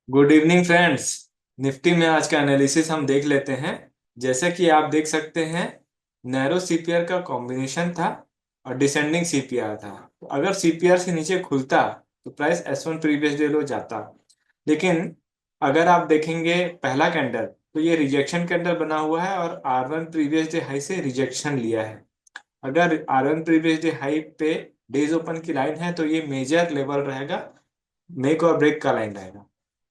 Good evening friends. Nifty में आज का एनालिसिस हम देख लेते हैं। जैसा कि आप देख सकते हैं, नैरो सीपीआर का कॉम्बिनेशन था और डिसेंडिंग सीपीआर था। तो अगर सीपीआर से नीचे खुलता तो प्राइस S1 प्रीवियस डे लो जाता। लेकिन अगर आप देखेंगे पहला कैंडल, तो ये रिजेक्शन कैंडल बना हुआ है और R1 प्रीवियस डे हाई से रिजेक्शन लिया है। अगर R1 प्रीवियस डे हाई पे डेज ओपन की लाइन है तो ये मेजर लेवल रहेगा, मेक और ब्रेक का लाइन रहेगा।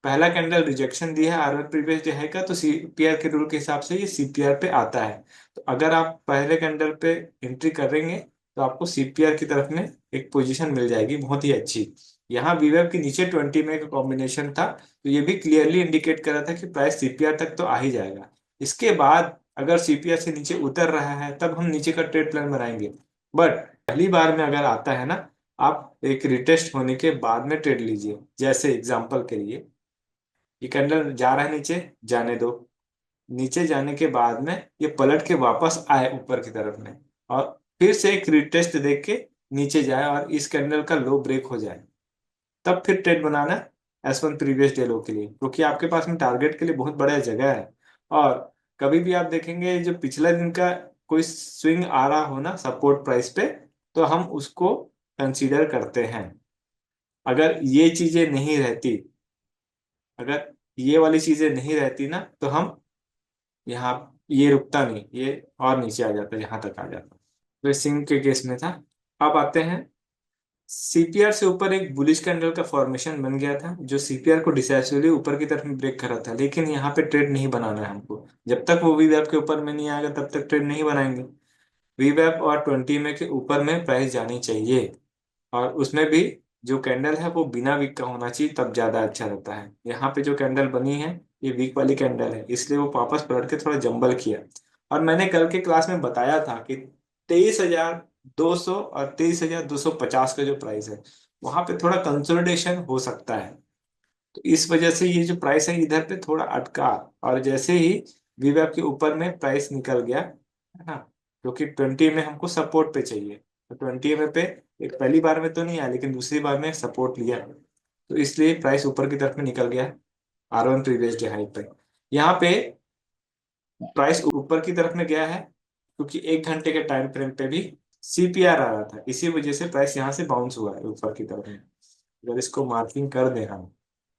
पहला कैंडल रिजेक्शन दिया है आरआर प्रीवियस डे हाई का, तो सीपीआर के रूल के हिसाब से ये सीपीआर पे आता है। तो अगर आप पहले कैंडल पे एंट्री करेंगे तो आपको सीपीआर की तरफ में एक पोजीशन मिल जाएगी बहुत ही अच्छी। यहाँ वीवेब के नीचे 20 में का कॉम्बिनेशन था, तो ये भी क्लियरली इंडिकेट कर रहा था कि प्राइस सीपीआर तक तो आ ही जाएगा। इसके बाद अगर सीपीआर से नीचे उतर रहा है तब हम नीचे का ट्रेड प्लान बनाएंगे। बट पहली बार में अगर आता है ना, आप एक रिटेस्ट होने के बाद में ट्रेड लीजिए। जैसे एग्जांपल के लिए, ये कैंडल जा रहा है नीचे, जाने दो। नीचे जाने के बाद में ये पलट के वापस आए ऊपर की तरफ में, और फिर से एक रिटेस्ट देख के नीचे जाए और इस कैंडल का लो ब्रेक हो जाए, तब फिर ट्रेड बनाना S1 प्रीवियस डे लो के लिए, क्योंकि आपके पास में टारगेट के लिए बहुत बड़ा जगह है। और कभी भी आप देखेंगे जो पिछले दिन का कोई स्विंग आ रहा हो ना सपोर्ट प्राइस पे, तो हम उसको कंसीडर करते हैं। अगर ये चीजें नहीं रहती, अगर ये वाली चीजें नहीं रहती ना, तो हम यहाँ, ये रुकता नहीं, ये और नीचे आ जाता, यहाँ तक आ जाता। तो सिंह के केस में था। अब आते हैं, सीपीआर से ऊपर एक बुलिश कैंडल का फॉर्मेशन बन गया था जो सीपीआर को डिसाइसिवली ऊपर की तरफ में ब्रेक कर रहा था, लेकिन यहाँ पे ट्रेड नहीं बनाना है हमको। जब तक वो वीवैप के ऊपर में नहीं आएगा तब तक ट्रेड नहीं बनाएंगे। वीवैप और 20 में के ऊपर में प्राइस जानी चाहिए, और उसमें भी जो कैंडल है वो बिना वीक का होना चाहिए, तब ज्यादा अच्छा रहता है। यहाँ पे जो कैंडल बनी है ये वीक वाली कैंडल है, इसलिए वो वापस पलट के थोड़ा जंबल किया। और मैंने कल के क्लास में बताया था कि 23,200 और 23,250 का जो प्राइस है, वहां पे थोड़ा कंसोलिडेशन हो सकता है। तो इस वजह से ये जो प्राइस है इधर पे थोड़ा अटका, और जैसे ही वीवैप के ऊपर में प्राइस निकल गया है ना, क्योंकि 20 में हमको सपोर्ट पे चाहिए, तो 20 में पे एक पहली बार में तो नहीं आया लेकिन दूसरी बार में सपोर्ट लिया, तो इसलिए प्राइस ऊपर की तरफ में निकल गया R1 प्रीवियस डे हाई पे। यहाँ पे प्राइस ऊपर की तरफ में गया है क्योंकि 1 घंटे के टाइम फ्रेम पे भी सीपीआर आ रहा था, इसी वजह से प्राइस यहाँ से बाउंस हुआ है ऊपर की तरफ में। अगर इसको मार्किंग कर दे हम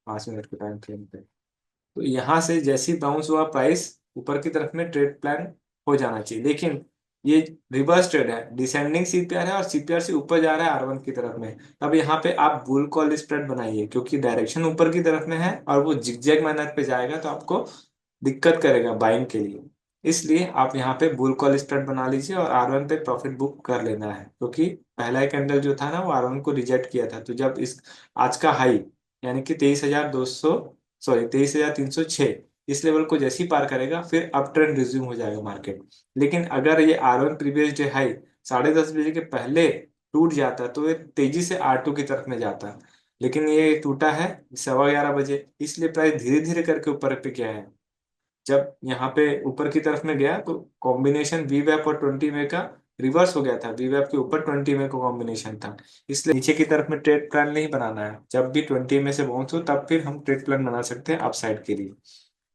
5 मिनट के टाइम फ्रेम पे, तो यहाँ से जैसे ही बाउंस हुआ प्राइस ऊपर की तरफ में ट्रेड प्लान हो जाना चाहिए। लेकिन ये रिवर्स ट्रेड है, डिसेंडिंग सीपीआर है और सीपीआर से ऊपर जा रहा है R1 की तरफ में। अब यहाँ पे आप बुल कॉल स्प्रेड बनाइए, क्योंकि डायरेक्शन ऊपर की तरफ में है और वो जिगजैग मैनर पे जाएगा तो आपको दिक्कत करेगा बाइंग के लिए। इसलिए आप यहाँ पे बुल कॉल स्प्रेड बना लीजिए और R1 पे प्रॉफिट बुक कर लेना है, क्योंकि पहला कैंडल जो था ना वो R1 को रिजेक्ट किया था। तो जब इस आज का हाई यानी कि 23,200, सॉरी 23,306, इस लेवल को जैसे ही पार करेगा फिर अप ट्रेंड रिज्यूम हो जाएगा मार्केट। लेकिन अगर ये R1 प्रीवियस डे हाई 10:30 बजे के पहले टूट जाता तो ये तेजी से R2 की तरफ में जाता, लेकिन ये टूटा है 11:15 बजे, इसलिए प्राइस धीरे धीरे करके ऊपर पे गया है। जब यहाँ पे ऊपर की तरफ में गया तो कॉम्बिनेशन वी वैप और 20 में का रिवर्स हो गया था, वी वैप के ऊपर 20 में का कॉम्बिनेशन था। इसलिए नीचे की तरफ में ट्रेड प्लान नहीं बनाना है, जब भी 20 में से बाउंस हो तब फिर हम ट्रेड प्लान बना सकते हैं अपसाइड के लिए।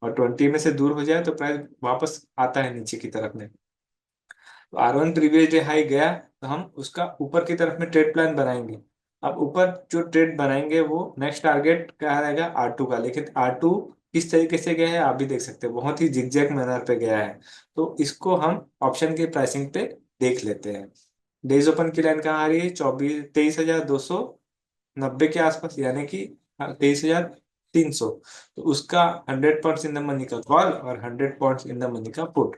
और 20 में से दूर हो जाए तो प्राइस वापस आता है नीचे की तरफ में। तो R1 प्रीवियस डे हाई गया तो हम उसका ऊपर की तरफ में ट्रेड प्लान बनाएंगे। अब ऊपर जो ट्रेड बनाएंगे वो नेक्स्ट टारगेट क्या रहेगा, R2 का। लेकिन R2 किस तरीके से गया है आप भी देख सकते हैं, बहुत ही जिगजैग मैनर पे गया है। तो इसको हम ऑप्शन की प्राइसिंग पे देख लेते हैं। डेज ओपन की लाइन कहाँ आ रही है, 23,290 के आसपास, यानी कि 23,300। तो उसका 100 पॉइंट्स इन द मनी का कॉल और 100 पॉइंट्स इन द मनी का पुट,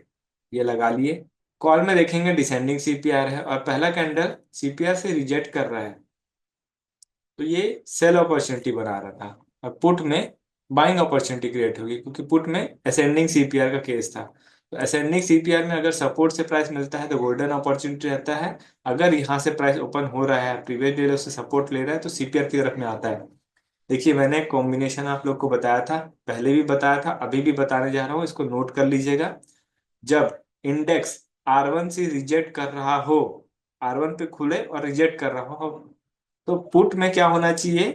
ये लगा लिए। कॉल में देखेंगे डिसेंडिंग सीपीआर है और पहला कैंडल सीपीआर से रिजेक्ट कर रहा है, तो ये सेल अपॉर्चुनिटी बना रहा था। और पुट में बाइंग अपॉर्चुनिटी क्रिएट होगी, क्योंकि पुट में असेंडिंग सीपीआर का केस था। तो असेंडिंग सीपीआर में अगर सपोर्ट से प्राइस मिलता है तो गोल्डन अपॉर्चुनिटी रहता है। अगर यहाँ से प्राइस ओपन हो रहा है, प्रीवियस डे से सपोर्ट ले रहा है, तो सीपीआर की तरफ में आता है। देखिए मैंने कॉम्बिनेशन आप लोग को बताया था, पहले भी बताया था, अभी भी बताने जा रहा हूँ, इसको नोट कर लीजिएगा। जब इंडेक्स R1 से रिजेक्ट कर रहा हो, R1 पे खुले और रिजेक्ट कर रहा हो, तो पुट में क्या होना चाहिए,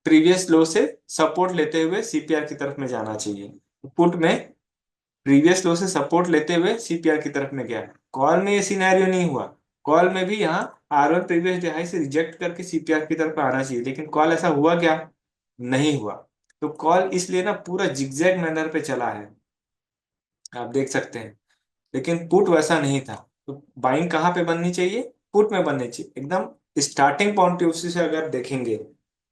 प्रीवियस लो से सपोर्ट लेते हुए सीपीआर की तरफ में जाना चाहिए। पुट में प्रीवियस लो से सपोर्ट लेते हुए सीपीआर की तरफ में गया। कॉल में ये सिनेरियो नहीं हुआ। कॉल में भी यहाँ R1 प्रीवियस डे हाई से रिजेक्ट करके सीपीआर की तरफ आना चाहिए, लेकिन कॉल ऐसा हुआ क्या? नहीं हुआ। तो कॉल इसलिए ना पूरा जिगजैग मैनर पे चला है, आप देख सकते हैं। लेकिन पुट वैसा नहीं था। तो बाइंग कहाँ पे बननी चाहिए? पुट में बननी चाहिए। एकदम स्टार्टिंग पॉइंट ऑफ व्यू से अगर देखेंगे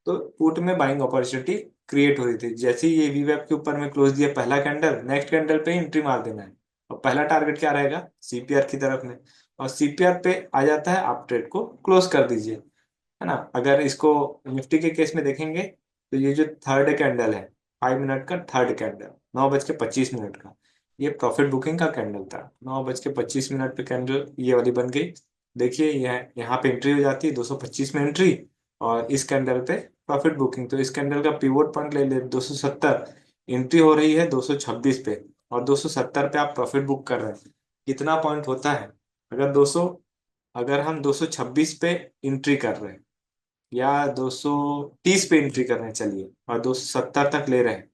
तो पुट में बाइंग अपॉर्चुनिटी क्रिएट हो रही थी। जैसे ही ये वीवेब के ऊपर में क्लोज दिया पहला कैंडल, नेक्स्ट कैंडल पे एंट्री मार देना है। और पहला टारगेट क्या रहेगा? सीपीआर की तरफ में। और सीपीआर पे आ जाता है, आप ट्रेड को क्लोज कर दीजिए, है ना। अगर इसको निफ्टी के केस में देखेंगे तो ये जो थर्ड कैंडल है, 5 मिनट का थर्ड कैंडल, 9:25 का, ये प्रॉफिट बुकिंग का कैंडल था। 9:25 पे कैंडल ये वाली बन गई। देखिए यहाँ पे एंट्री हो जाती है 225 में एंट्री, और इस कैंडल पे प्रॉफिट बुकिंग। तो इस कैंडल का पिवोट पॉइंट ले ले 270, एंट्री हो रही है 226 पे, और 270 पे आप प्रॉफिट बुक कर रहे हैं। कितना पॉइंट होता है? अगर 200 अगर हम 226 पे एंट्री कर रहे हैं या 230 पे एंट्री कर रहे हैं, चलिए, और 270 तक ले रहे हैं,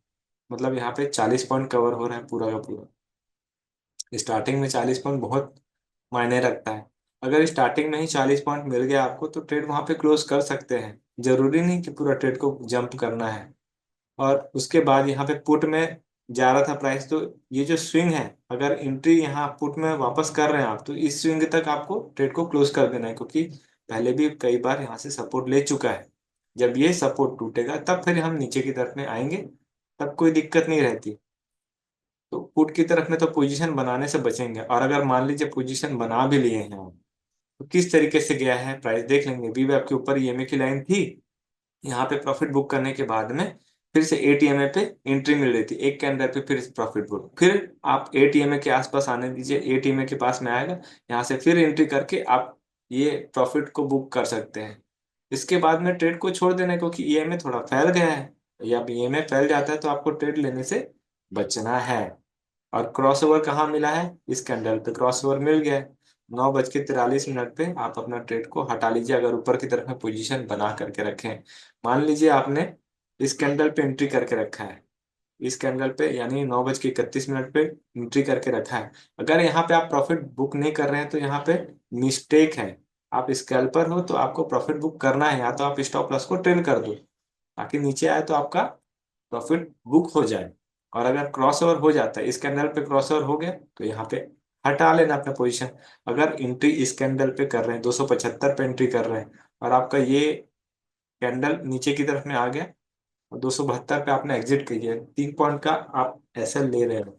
मतलब यहाँ पे 40 पॉइंट कवर हो रहा है पूरा का पूरा। स्टार्टिंग में 40 पॉइंट बहुत मायने रखता है। अगर स्टार्टिंग में ही 40 पॉइंट मिल गया आपको तो ट्रेड वहां पे क्लोज कर सकते हैं। जरूरी नहीं कि पूरा ट्रेड को जंप करना है। और उसके बाद यहाँ पे पुट में जा रहा था प्राइस, तो ये जो स्विंग है, अगर एंट्री यहाँ पुट में वापस कर रहे हैं आप, तो इस स्विंग तक आपको ट्रेड को क्लोज कर देना है, क्योंकि पहले भी कई बार यहाँ से सपोर्ट ले चुका है। जब ये सपोर्ट टूटेगा तब फिर हम नीचे की तरफ में आएंगे, तब कोई दिक्कत नहीं रहती। तो पुट की तरफ में तो पोजीशन बनाने से बचेंगे। और अगर मान लीजिए पोजीशन बना भी लिए हैं हम, तो किस तरीके से गया है प्राइस देख लेंगे। वी वेब के ऊपर ईएमए की लाइन थी, यहाँ पे प्रॉफिट बुक करने के बाद में फिर से एटीएमए पे एंट्री मिल रही थी, एक कैंडल पे फिर से प्रॉफिट बुक। फिर आप एटीएमए के आसपास आने दीजिए, एटीएमए के पास में आएगा, यहाँ से फिर एंट्री करके आप ये प्रॉफिट को बुक कर सकते हैं। इसके बाद में ट्रेड को छोड़ देना है, क्योंकि ईएमए थोड़ा फैल गया है। या ईएमए फैल जाता है तो आपको ट्रेड लेने से बचना है। और क्रॉसओवर कहाँ मिला है? इस कैंडल पे क्रॉसओवर मिल गया है। 9:43 पे आप अपना ट्रेड को हटा लीजिए, अगर ऊपर की तरफ में पोजीशन बना करके रखें। मान लीजिए आपने इस कैंडल पे एंट्री करके रखा है, इस कैंडल पे यानी 9:31 पे एंट्री करके रखा है। अगर यहाँ पे आप प्रॉफिट बुक नहीं कर रहे हैं तो यहाँ पे मिस्टेक है। आप स्कैल्पर हो तो आपको प्रॉफिट बुक करना है, या तो आप स्टॉप लॉस को ट्रेल कर दो ताकि नीचे आए तो आपका प्रॉफिट बुक हो जाए। और अगर क्रॉसओवर हो जाता है, इस कैंडल पे क्रॉसओवर हो गया तो यहाँ पे हटा लेना अपना पोजीशन। अगर एंट्री इस कैंडल पे कर रहे हैं, 275 पे एंट्री कर रहे हैं, और आपका ये कैंडल नीचे की तरफ में आ गया और 272 पे आपने एग्जिट किया, 3 पॉइंट का आप एसएल ले रहे हो,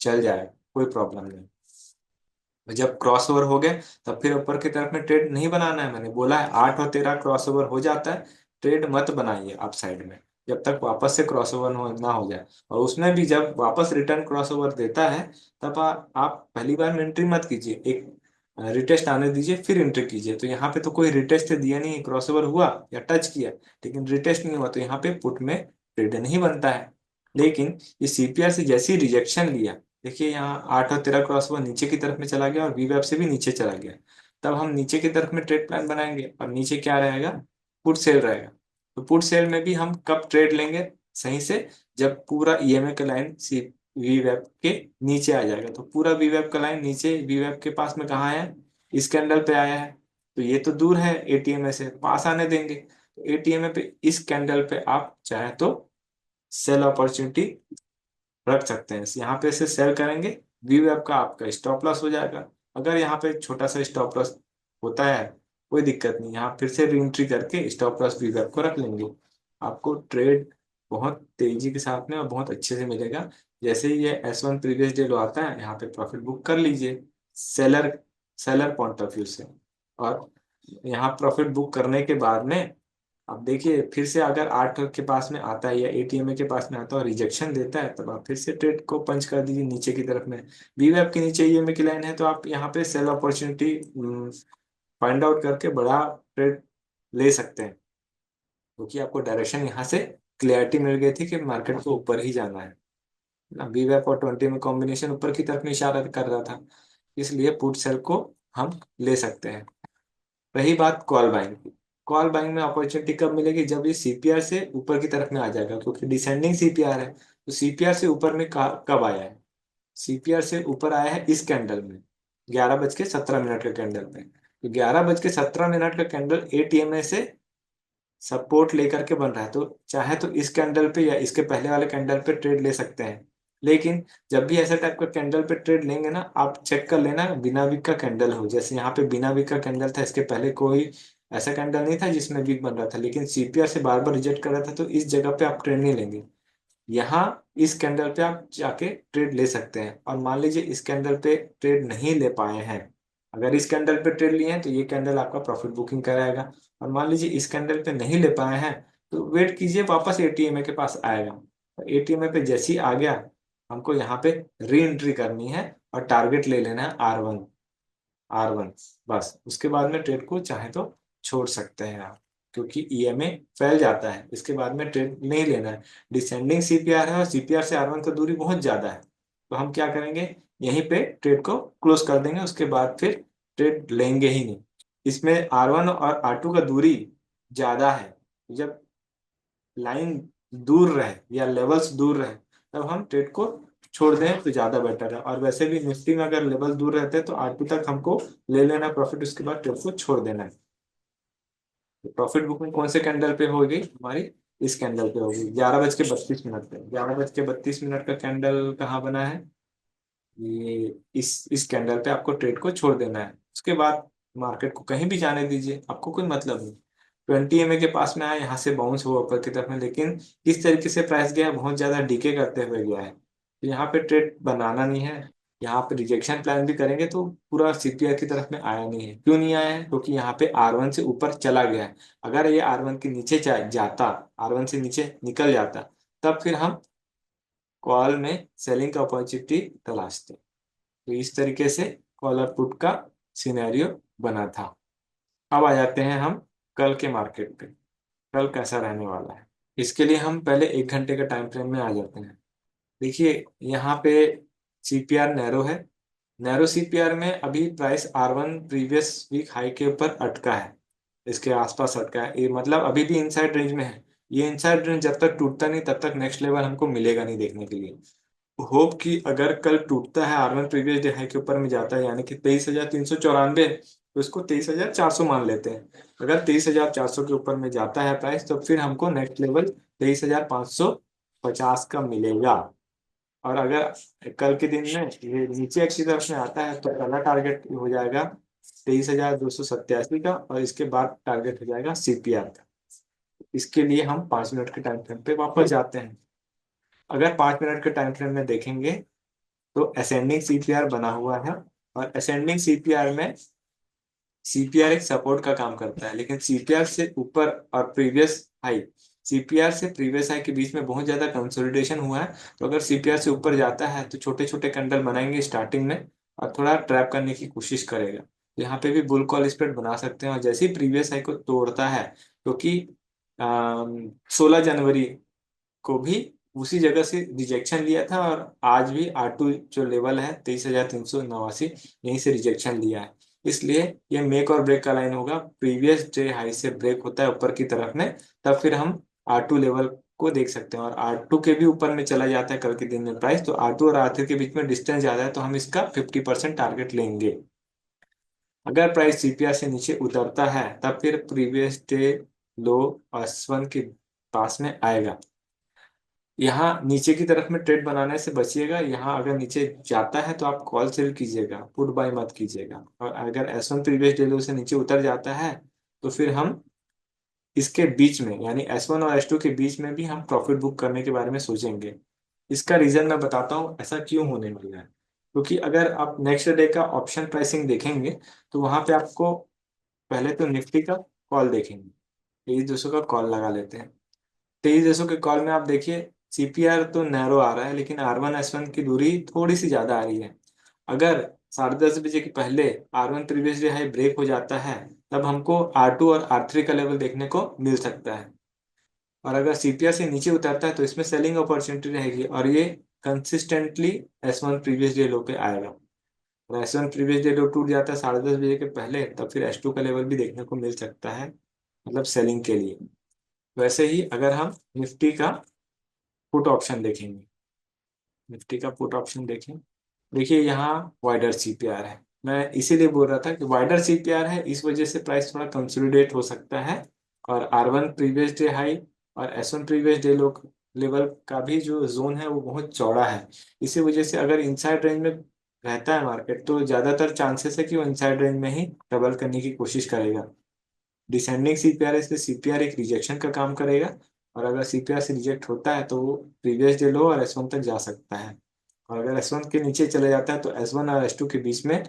चल जाएगा, कोई प्रॉब्लम नहीं। जब क्रॉसओवर हो गए तब फिर ऊपर की तरफ में ट्रेड नहीं बनाना है। मैंने बोला है 8 और 13 क्रॉसओवर हो जाता है, ट्रेड मत बनाइए आप साइड में, जब तक वापस से क्रॉसओवर ना हो जाए। और उसमें भी जब वापस रिटर्न क्रॉसओवर देता है तब आप पहली बार में एंट्री मत कीजिए, एक रिटेस्ट आने दीजिए फिर एंट्री कीजिए। तो यहाँ पे तो कोई रिटेस्ट दिया नहीं, क्रॉसओवर हुआ या टच किया लेकिन रिटेस्ट नहीं हुआ, तो यहाँ पे पुट में ट्रेड नहीं बनता है। लेकिन ये सीपीआर से जैसी रिजेक्शन लिया, देखिए यहाँ 8 और 13 क्रॉस हुआ, नीचे की तरफ में चला गया और वी वेब से भी नीचे चला गया। तब हम नीचे की तरफ में ट्रेड प्लान बनाएंगे, और नीचे क्या रहेगा? पुट सेल रहेगा। तो पुट सेल में भी हम कब ट्रेड लेंगे सही से? जब पूरा ईएमए का लाइन सी वी वेब के नीचे आ जाएगा। तो पूरा वी वेब का लाइन नीचे वी वेब के पास में कहाँ है? इस कैंडल पे आया है। तो ये तो दूर है, एटीएमए से पास आने देंगे। तो एटीएमए पे इस कैंडल पे आप चाहे तो सेल अपॉर्चुनिटी रख सकते हैं। यहाँ पे से सेल करेंगे, व्यू ऐप का आपका स्टॉप लॉस हो जाएगा। अगर यहाँ पे छोटा सा स्टॉप लॉस होता है, कोई दिक्कत नहीं, यहाँ फिर से रीएंट्री करके स्टॉप लॉस व्यू ऐप को रख लेंगे। आपको ट्रेड बहुत तेजी के साथ में और बहुत अच्छे से मिलेगा। जैसे ही ये S1 प्रीवियस डे लो आता है, यहाँ पे प्रॉफिट बुक कर लीजिए seller seller point of view से। और यहाँ प्रॉफिट बुक करने के बाद में अब देखिए फिर से अगर 8 के पास में आता है या एटीएमए के पास में आता है और रिजेक्शन देता है, तब आप फिर से ट्रेड को पंच कर दीजिए नीचे की तरफ में। बी वेब के नीचे ईएमए की लाइन है, तो आप यहाँ पे सेल अपॉर्चुनिटी फाइंड आउट करके बड़ा ट्रेड ले सकते हैं, क्योंकि आपको डायरेक्शन यहाँ से क्लियरिटी मिल गई थी कि मार्केट को ऊपर ही जाना है ना। बी वेब और 20 में कॉम्बिनेशन ऊपर की तरफ में इशारा कर रहा था, इसलिए पुट सेल को हम ले सकते हैं। रही बात कॉल बाइंग की, कॉल बाइंग में अपॉर्चुनिटी कब मिलेगी, जब ये सीपीआर से ऊपर की तरफ में आ जाएगा, क्योंकि डिसेंडिंग सीपीआर है। तो सीपीआर से ऊपर में कब आया है, सीपीआर से ऊपर आया है इस कैंडल में, 11:17 का कैंडल पे। तो 11:17 का कैंडल एटीएमए से सपोर्ट लेकर के बन रहा है, तो चाहे तो इस कैंडल पे या इसके पहले वाले कैंडल पे ट्रेड ले सकते हैं। लेकिन जब भी ऐसा टाइप का कैंडल पे ट्रेड लेंगे ना, आप चेक कर लेना बिना वीक का कैंडल हो। जैसे यहाँ पे बिना वीक का कैंडल था, इसके पहले कोई ऐसा कैंडल नहीं था जिसमें वीक बन रहा था, लेकिन सीपीआर से बार बार रिजेक्ट कर रहा था, तो इस जगह पे आप ट्रेड नहीं लेंगे। यहाँ इस कैंडल पे आप जाके ट्रेड ले सकते हैं। और मान लीजिए इस कैंडल पे ट्रेड नहीं ले पाए हैं, अगर इस कैंडल पे ट्रेड लिए हैं तो ये कैंडल आपका प्रॉफिट बुकिंग कराएगा। और मान लीजिए इस कैंडल पे नहीं ले पाए हैं, तो वेट कीजिए, वापस एटीएमए के पास आएगा। एटीएमए पे जैसे ही आ गया, हमको यहाँ पे री एंट्री करनी है और टारगेट ले लेना है R1। R1 बस, उसके बाद में ट्रेड को चाहे तो छोड़ सकते हैं आप, क्योंकि ईएमए फैल जाता है, इसके बाद में ट्रेड नहीं लेना है। डिसेंडिंग सीपीआर है और सीपीआर से R1 का दूरी बहुत ज्यादा है, तो हम क्या करेंगे, यहीं पे ट्रेड को क्लोज कर देंगे, उसके बाद फिर ट्रेड लेंगे ही नहीं। इसमें R1 और R2 का दूरी ज्यादा है, जब लाइन दूर रहे या लेवल्स दूर रहे, तब हम ट्रेड को छोड़ दें तो ज्यादा बेटर है। और वैसे भी निफ्टी में अगर लेवल दूर रहते हैं तो R2 तक हमको ले लेना प्रॉफिट, उसके बाद ट्रेड को छोड़ देना है। प्रॉफिट बुकिंग कौन से कैंडल पे होगी हमारी, इस कैंडल पे होगी 11:32 पे। 11:32 का कैंडल कहाँ बना है, ये इस कैंडल पे आपको ट्रेड को छोड़ देना है। उसके बाद मार्केट को कहीं भी जाने दीजिए, आपको कोई मतलब नहीं। 20 MA के पास में आया, यहाँ से बाउंस हुआ ऊपर की तरफ में, लेकिन किस तरीके से प्राइस गया है, बहुत ज्यादा डीके करते हुए गया है, तो यहाँ पे ट्रेड बनाना नहीं है। यहाँ पे रिजेक्शन प्लान भी करेंगे तो पूरा सीपीआर की तरफ में आया नहीं है। क्यों नहीं आया है, क्योंकि यहाँ पे R1 से ऊपर चला गया है। अगर ये R1 के नीचे जाता, R1 से नीचे निकल जाता, तब फिर हम कॉल में सेलिंग का अपॉर्चुनिटी तलाशते। तो इस तरीके से कॉल और पुट का सिनेरियो बना था। अब आ जाते हैं हम कल के मार्केट पे, कल कैसा रहने वाला है। इसके लिए हम पहले 1 घंटे का टाइम फ्रेम में आ जाते हैं। देखिए यहाँ पे सीपीआर नैरो है, नैरो सीपीआर में अभी price R1 previous week high के ऊपर अटका है, इसके आसपास अटका है, ये मतलब अभी भी इनसाइड रेंज में है। ये इनसाइड रेंज जब तक टूटता नहीं, तब तक नेक्स्ट लेवल हमको मिलेगा नहीं देखने के लिए। होप कि अगर कल टूटता है, R1 प्रीवियस डे हाई के ऊपर में जाता है, यानी कि 23,394, तो इसको 23,400 मान लेते हैं। अगर 23,400 के ऊपर में जाता है प्राइस, तो फिर हमको नेक्स्ट लेवल 23,550 का मिलेगा। और अगर कल के दिन में ये नीचे की तरफ में आता है, तो पहला टारगेट हो जाएगा 23,287 का, और इसके बाद टारगेट हो जाएगा सीपीआर का। इसके लिए हम 5 मिनट के टाइम फ्रेम पे वापस जाते हैं। अगर 5 मिनट के टाइम फ्रेम में देखेंगे, तो असेंडिंग सीपीआर बना हुआ है, और असेंडिंग सीपीआर में सीपीआर एक सपोर्ट का काम करता है, लेकिन सीपीआर से ऊपर और प्रीवियस हाई, सीपीआर से प्रीवियस हाई के बीच में बहुत ज्यादा कंसोलिडेशन हुआ है। तो अगर सीपीआर से ऊपर जाता है, तो छोटे छोटे कैंडल बनाएंगे स्टार्टिंग में, और थोड़ा ट्रैप करने की कोशिश करेगा। तो यहाँ पे भी बुल कॉल स्प्रेड बना सकते हैं, और जैसे ही प्रीवियस हाई को तोड़ता है, क्योंकि 16 जनवरी को भी उसी जगह से रिजेक्शन लिया था, और आज भी R2 जो लेवल है 23,389, यहीं से रिजेक्शन लिया है। इसलिए ये मेक और ब्रेक का लाइन होगा, प्रीवियस डे हाई से ब्रेक होता है ऊपर की तरफ में, तब फिर हम R2 लेवल को देख सकते हैं। और R2 के भी ऊपर में चला जाता है कल के दिन में प्राइस, तो R2 और R3 के बीच में डिस्टेंस ज्यादा है, तो हम इसका 50% टारगेट लेंगे। अगर प्राइस सीपीआर से नीचे उतरता है, तब फिर प्रीवियस डे लो S1 के पास में आएगा। यहाँ नीचे की तरफ में ट्रेड बनाने से बचिएगा। यहाँ अगर नीचे जाता है तो आप कॉल सेल कीजिएगा, पुट बाय मत कीजिएगा। और अगर S1 प्रीवियस डे लो से नीचे उतर जाता है, तो फिर हम इसके बीच में, यानी S1 और S2 के बीच में भी हम प्रॉफिट बुक करने के बारे में सोचेंगे। इसका रीजन मैं बताता हूँ ऐसा क्यों होने वाला है। क्योंकि अगर आप नेक्स्ट डे का ऑप्शन प्राइसिंग देखेंगे, तो वहां पे आपको पहले तो निफ्टी का कॉल देखेंगे। 23,200 का कॉल लगा लेते हैं। 23,200 के कॉल में आप देखिए, सीपीआर तो नैरो आ रहा है, लेकिन R1 S1 की दूरी थोड़ी सी ज्यादा आ रही है। अगर 10:30 बजे के पहले R1 previous day high break हो जाता है, तब हमको R2 और R3 का लेवल देखने को मिल सकता है। और अगर सीपीआर से नीचे उतरता है, तो इसमें सेलिंग अपॉर्चुनिटी रहेगी, और ये कंसिस्टेंटली S1 प्रीवियस डे लो पे आएगा। और S1 प्रीवियस डे लो टूट जाता है 10:30 बजे के पहले, तब फिर S2 का लेवल भी देखने को मिल सकता है। मतलब सेलिंग के लिए। वैसे ही अगर हम निफ्टी का पुट ऑप्शन देखेंगे, निफ्टी का पुट ऑप्शन देखें, देखिए यहाँ वाइडर सीपीआर है। मैं इसीलिए बोल रहा था कि वाइडर सीपीआर है, इस वजह से प्राइस थोड़ा कंसोलिडेट हो सकता है। और R1 प्रीवियस डे हाई और S1 previous day low level का भी जो जोन है वो बहुत चौड़ा है। इसी वजह से अगर इनसाइड रेंज में रहता है मार्केट तो ज्यादातर चांसेस है कि वो इनसाइड रेंज में ही डबल करने की कोशिश करेगा। डिसेंडिंग सीपीआर है, इसलिए सीपीआर एक रिजेक्शन का काम करेगा। और अगर सीपीआर से रिजेक्ट होता है तो वो प्रीवियस डे लो और S1 तक जा सकता है। और अगर S1 के नीचे चले जाता है तो S1 और S2 के बीच में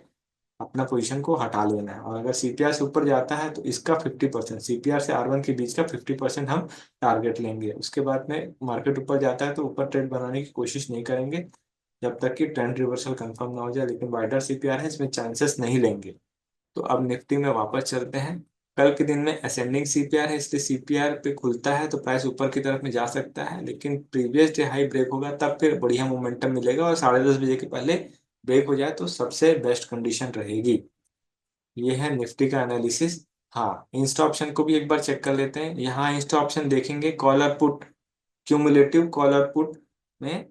अपना पोजीशन को हटा लेना है। और अगर सीपीआर से ऊपर जाता है तो इसका 50%, सीपीआर से R1 के बीच का 50% हम टारगेट लेंगे। उसके बाद में मार्केट ऊपर जाता है तो ऊपर ट्रेड बनाने की कोशिश नहीं करेंगे जब तक कि ट्रेंड रिवर्सल कंफर्म ना हो जाए। लेकिन वाइडर सीपीआर है, इसमें चांसेस नहीं लेंगे। तो अब निफ्टी में वापस चलते हैं। कल के दिन में असेंडिंग सीपीआर है, इसलिए सीपीआर पे खुलता है तो प्राइस ऊपर की तरफ में जा सकता है। लेकिन प्रीवियस डे हाई ब्रेक होगा तब फिर बढ़िया मोमेंटम मिलेगा, और 10:30 बजे के पहले ब्रेक हो जाए तो सबसे बेस्ट कंडीशन रहेगी। ये है निफ्टी का एनालिसिस। हाँ, इंस्टा ऑप्शन को भी एक बार चेक कर लेते हैं। यहाँ इंस्टा ऑप्शन देखेंगे, collar put, cumulative collar put में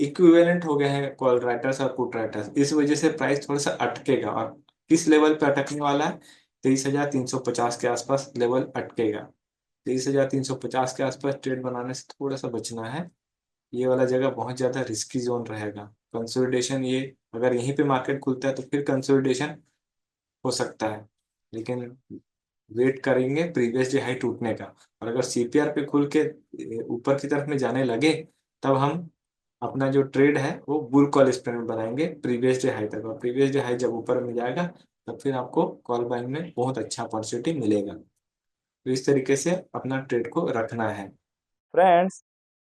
इक्विवेलेंट हो गए हैं कॉल राइटर्स और पुट राइटर्स। इस वजह से प्राइस थोड़ा सा अटकेगा। और किस लेवल पे अटकने वाला है? 23,350 के आसपास लेवल अटकेगा। 23,350 के आसपास ट्रेड बनाने से थोड़ा सा बचना है। ये वाला जगह बहुत ज्यादा रिस्की जोन रहेगा। कंसोलिडेशन, ये अगर यहीं पे मार्केट खुलता है तो फिर कंसोलिडेशन हो सकता है, लेकिन वेट करेंगे प्रीवियस डे हाई टूटने का। और अगर सीपीआर पे खुल के ऊपर की तरफ में जाने लगे तब हम अपना जो ट्रेड है वो बुल कॉल स्प्रेड में बनाएंगे प्रीवियस डे हाई तक। और प्रीवियस डे हाई जब ऊपर में जाएगा तब फिर आपको कॉल बाइंग में बहुत अच्छा अपॉर्चुनिटी मिलेगा। तो इस तरीके से अपना ट्रेड को रखना है। फ्रेंड्स,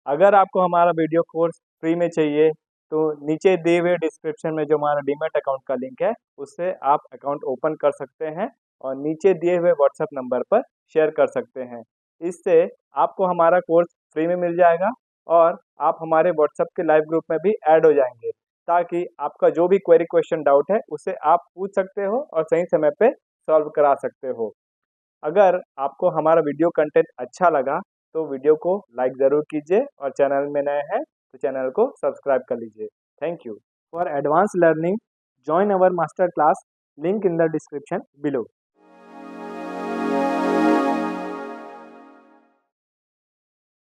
अगर आपको हमारा वीडियो कोर्स फ्री में चाहिए तो नीचे दिए हुए डिस्क्रिप्शन में जो हमारा डीमैट अकाउंट का लिंक है उससे आप अकाउंट ओपन कर सकते हैं और नीचे दिए हुए व्हाट्सएप नंबर पर शेयर कर सकते हैं। इससे आपको हमारा कोर्स फ्री में मिल जाएगा और आप हमारे व्हाट्सएप के लाइव ग्रुप में भी ऐड हो जाएंगे, ताकि आपका जो भी क्वेरी क्वेश्चन डाउट है उसे आप पूछ सकते हो और सही समय पे सॉल्व करा सकते हो। अगर आपको हमारा वीडियो कंटेंट अच्छा लगा तो वीडियो को लाइक ज़रूर कीजिए और चैनल में नए हैं तो चैनल को सब्सक्राइब कर लीजिए। Thank you for advance learning, join our master class, link in the description below.